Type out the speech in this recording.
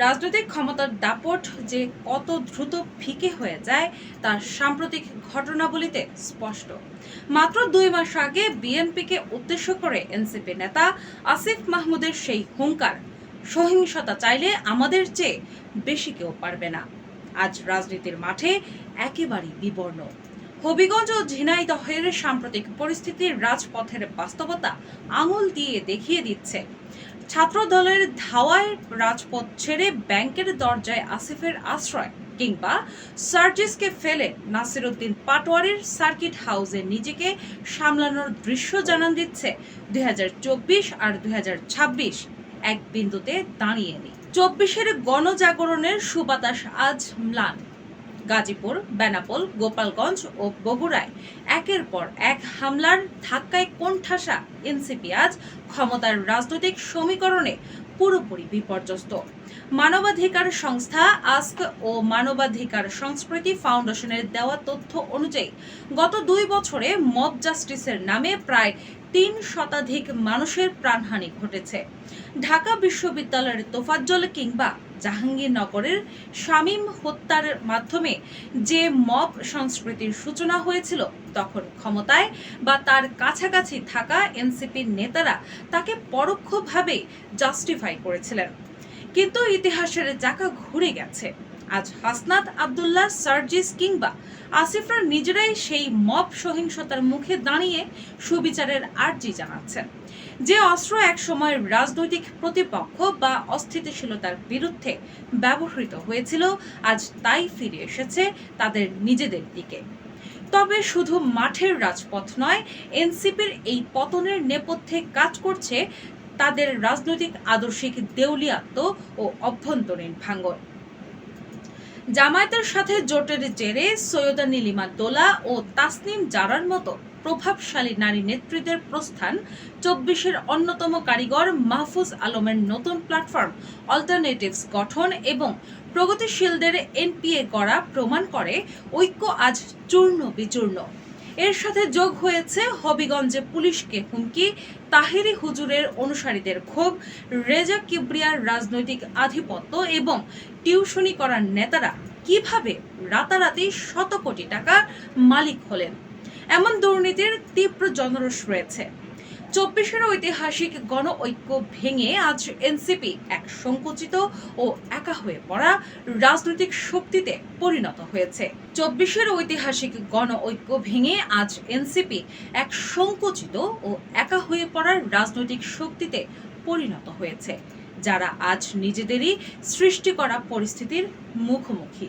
রাজনৈতিক ক্ষমতার দাপট যে কত দ্রুত ফিকে হয়ে যায় তার সাম্প্রতিক ঘটনাবলিতে স্পষ্ট। মাত্র 2 মাস আগে বিএনপিকে উদ্দেশ্য করে এনসিপি নেতা আসিফ মাহমুদের সেই হুঙ্কার, সহিংসতা চাইলে আমাদের চেয়ে বেশি কেউ পারবে না, আজ রাজনীতির মাঠে একেবারেই বিবর্ণ। হবিগঞ্জ ও ঝিনাইদহের সাম্প্রতিক পরিস্থিতির রাজপথের বাস্তবতা আঙুল দিয়ে দেখিয়ে দিচ্ছে। ছাত্র দলের ধাওয়ায় রাজপথ ছেড়ে ব্যাংকের দরজায় আসিফের আশ্রয়, কিংবা সার্জিসকে ফেলে নাসিরউদ্দিন পাটোয়ারির সার্কিট হাউসে নিজেকে সামলানোর দৃশ্য জানান দিচ্ছে 2024 আর 2026 এক বিন্দুতে দাঁড়িয়ে নেই। 24-এর গণজাগরণের সুবাতাস আজ ম্লান। গাজীপুর, বেনাপোল, গোপালগঞ্জ ও বগুড়ায় একের পর এক হামলার ধাক্কায় কোণঠাসা এনসিপি আজ ক্ষমতার রাজনৈতিক সমীকরণে পুরোপুরি বিপর্যস্ত। মানবাধিকার সংস্থা আস্ক ও মানবাধিকার সংস্কৃতি ফাউন্ডেশনের দেওয়া তথ্য অনুযায়ী গত 2 বছরে মব জাস্টিসের নামে প্রায় 3 শতাধিক মানুষের প্রাণহানি ঘটেছে। ঢাকা বিশ্ববিদ্যালয়ের তোফাজ্জল কিংবা জাহাঙ্গীরনগরের শামীম হত্যার মাধ্যমে যে মব সংস্কৃতির সূচনা হয়েছিল, তখন ক্ষমতায় বা তার কাছাকাছি থাকা এনসিপির নেতারা তাকে পরোক্ষভাবে জাস্টিফাই করেছিলেন। কিন্তু ইতিহাসের চাকা ঘুরে গেছে। আজ হাসনাত আব্দুল্লাহ, সার্জিস কিংবা আসিফরা নিজেরাই সেই মব সহিংসতার মুখে দাঁড়িয়ে সুবিচারের আর্জি জানাচ্ছেন। যে অস্ত্র এক সময়ের রাজনৈতিক প্রতিপক্ষ বা অস্থিতিশীলতার বিরুদ্ধে ব্যবহৃত হয়েছিল, আজ তাই ফিরে এসেছে তাদের নিজেদের দিকে। তবে শুধু মাঠের রাজপথ নয়, এনসিপির এই পতনের নেপথ্যে কাজ করছে তাদের রাজনৈতিক আদর্শিক দেউলিয়াত্ব ও অভ্যন্তরীণ ভাঙন। জামায়াতের সাথে জোটের জেরে সৈয়দা নীলিমা দোলা ও তাসনিম জারার মতো প্রভাবশালী নারী নেতৃত্বের প্রস্থান, 24-এর অন্যতম কারিগর মাহফুজ আলমের নতুন প্ল্যাটফর্ম অল্টারনেটিভস গঠন এবং প্রগতিশীলদের এনপিএ গড়া প্রমাণ করে ঐক্য আজ চূর্ণ বিচূর্ণ। এর সাথে যোগ হয়েছে হবিগঞ্জে পুলিশকে হুমকি, তাহেরি হুজুরের অনুসারীদের ক্ষোভ, রেজা কিবরিয়ার রাজনৈতিক আধিপত্য এবং টিউশনি করার নেতারা কিভাবে রাতারাতি শত কোটি টাকার মালিক হলেন, এমন দুর্নীতির তীব্র জনরোষ রয়েছে। 24-এর ঐতিহাসিক গণ ঐক্য ভেঙে আজ এনসিপি এক সংকুচিত ও একা হয়ে পড়া রাজনৈতিক শক্তিতে পরিণত হয়েছে। 24-এর ঐতিহাসিক গণ ঐক্য ভেঙে আজ এনসিপি এক সংকুচিত ও একা হয়ে পড়া রাজনৈতিক শক্তিতে পরিণত হয়েছে, যারা আজ নিজেদেরই সৃষ্টি করা পরিস্থিতির মুখোমুখি।